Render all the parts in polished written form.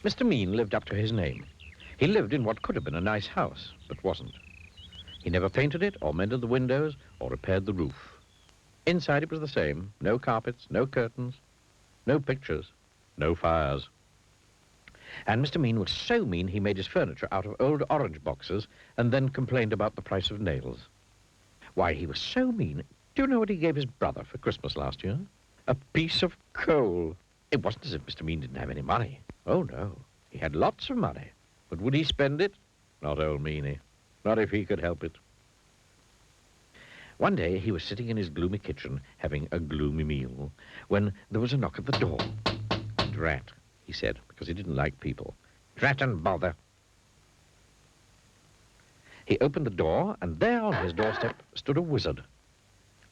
Mr. Mean lived up to his name. He lived in what could have been a nice house, but wasn't. He never painted it, or mended the windows, or repaired the roof. Inside it was the same. No carpets, no curtains, no pictures, no fires. And Mr. Mean was so mean he made his furniture out of old orange boxes and then complained about the price of nails. Why, he was so mean. Do you know what he gave his brother for Christmas last year? A piece of coal. It wasn't as if Mr. Mean didn't have any money. Oh, no. He had lots of money. But would he spend it? Not old Meanie. Not if he could help it. One day he was sitting in his gloomy kitchen having a gloomy meal when there was a knock at the door. Drat, he said, because he didn't like people. Drat and bother. He opened the door, and there on his doorstep stood a wizard.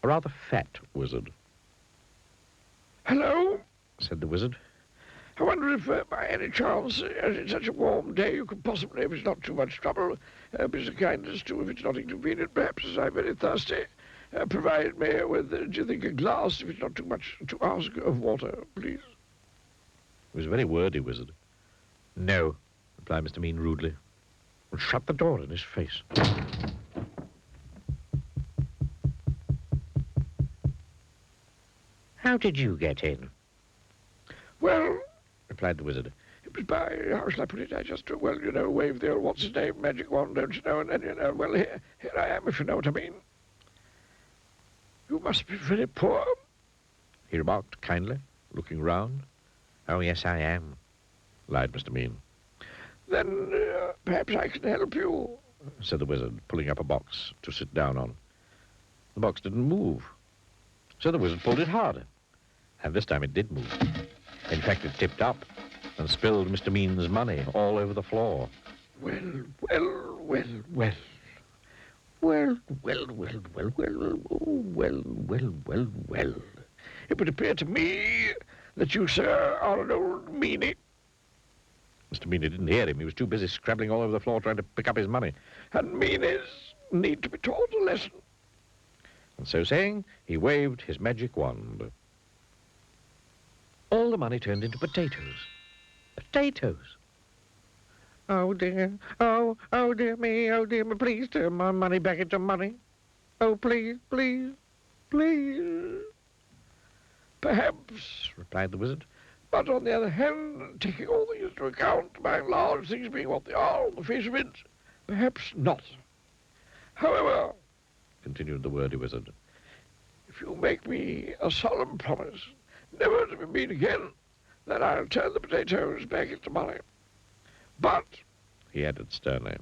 A rather fat wizard. "Hello," said the wizard. "I wonder if, by any chance, as it's such a warm day, you could possibly, if it's not too much trouble, be so kind as to, if it's not inconvenient, perhaps, as I'm very thirsty, provide me with, do you think, a glass, if it's not too much to ask, of water, please?" He was a very wordy wizard. "No," replied Mr. Mean rudely, and shut the door in his face. "How did you get in?" "Well," replied the wizard, "it was by, how shall I put it, I just, well, you know, waved the old what's-his-name magic wand, don't you know, and then, you know, well, here I am, if you know what I mean." "You must be very poor," he remarked kindly, looking round. "Oh, yes, I am," lied Mr. Mean. "Then perhaps I can help you," said the wizard, pulling up a box to sit down on. The box didn't move, so the wizard pulled it harder, and this time it did move. In fact, it tipped up and spilled Mr. Mean's money all over the floor. Well, well, well, well. Well, well, well, well, well, well, well, well, well. It would appear to me that you, sir, are an old meanie. Mr. Meanie didn't hear him. He was too busy scrabbling all over the floor trying to pick up his money. And meanies need to be taught a lesson. And so saying, he waved his magic wand. All the money turned into potatoes. Potatoes. "Oh, dear. Oh dear me. Oh, dear me. Please turn my money back into money. Oh, please, please, please." "Perhaps," replied the wizard. "But on the other hand, taking all things into account, by and large, things being what they are on the face of it, perhaps not. However," continued the wordy wizard, "if you make me a solemn promise never to be mean again, then I'll turn the potatoes back into money. But," he added sternly,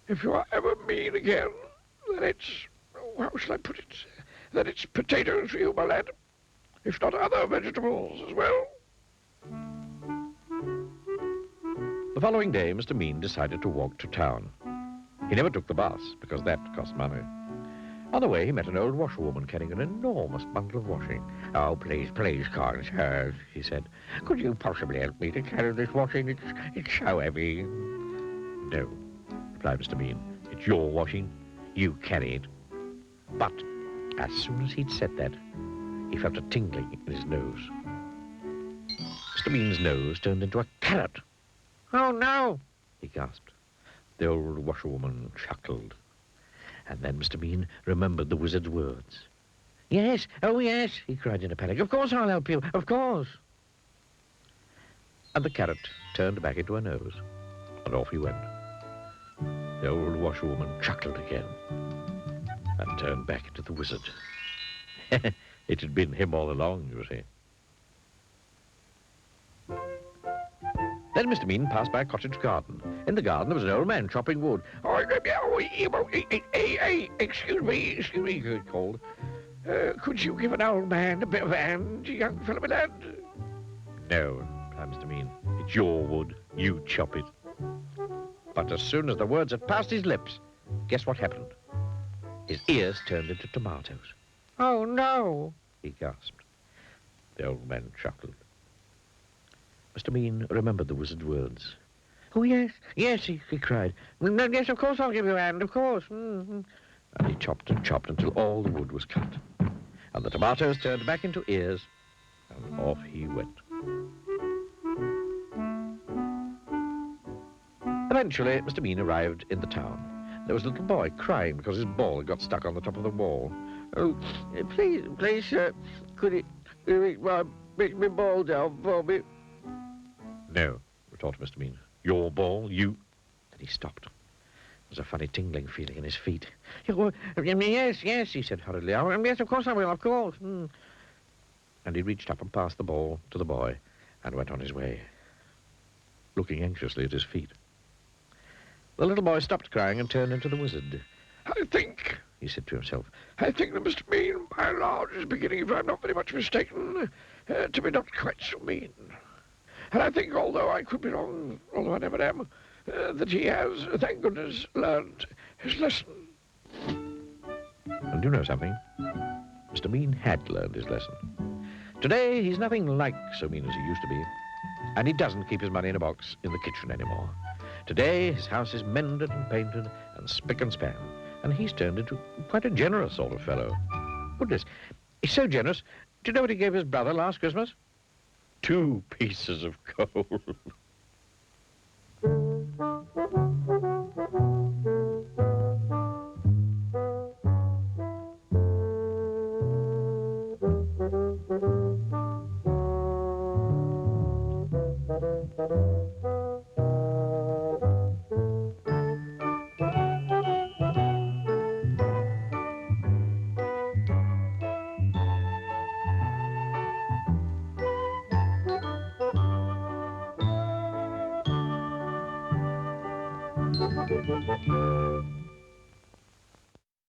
"if you are ever mean again, then it's, how shall I put it, then it's potatoes for you, my lad, if not other vegetables as well." The following day, Mr. Mean decided to walk to town. He never took the bus, because that cost money. On the way, he met an old washerwoman carrying an enormous bundle of washing. "Oh, please, please, kind sir," she said. "Could you possibly help me to carry this washing? It's so heavy." "No," replied Mr. Mean. "It's your washing. You carry it." But as soon as he'd said that, he felt a tingling in his nose. Mr. Mean's nose turned into a carrot. "Oh, no," he gasped. The old washerwoman chuckled. And then Mr. Mean remembered the wizard's words. "Yes, oh yes," he cried in a panic. "Of course I'll help you, of course." And the carrot turned back into a nose, and off he went. The old washerwoman chuckled again and turned back into the wizard. It had been him all along, you see. Then Mr. Mean passed by a cottage garden. In the garden there was an old man chopping wood. Excuse me, he called. "Could you give an old man a bit of a hand, young fellow, my lad?" "No," replied Mr. Mean. "It's your wood. You chop it." But as soon as the words had passed his lips, guess what happened? His ears turned into tomatoes. "Oh, no," he gasped. The old man chuckled. Mr. Mean remembered the wizard's words. "Oh, yes, yes," he cried. "Yes, of course I'll give you a hand, of course." And he chopped and chopped until all the wood was cut. And the tomatoes turned back into ears, and off he went. Eventually, Mr. Mean arrived in the town. There was a little boy crying because his ball had got stuck on the top of the wall. Oh, please, sir, could you make my ball down for me? No, retorted Mr. Mean. Your ball, you... Then he stopped. There was a funny tingling feeling in his feet. Yes, he said hurriedly. Yes, of course I will, of course. And he reached up and passed the ball to the boy and went on his way, looking anxiously at his feet. The little boy stopped crying and turned into the wizard. I think, he said to himself, that Mr. Mean, by and large, is beginning, if I'm not very much mistaken, to be not quite so mean. And I think, although I could be wrong, although I never am, that he has, thank goodness, learned his lesson. And you know something? Mr. Mean had learned his lesson. Today, he's nothing like so mean as he used to be. And he doesn't keep his money in a box in the kitchen anymore. Today, his house is mended and painted and spick and span. And he's turned into quite a generous sort of fellow. Goodness, he's so generous. Do you know what he gave his brother last Christmas? 2 pieces of coal.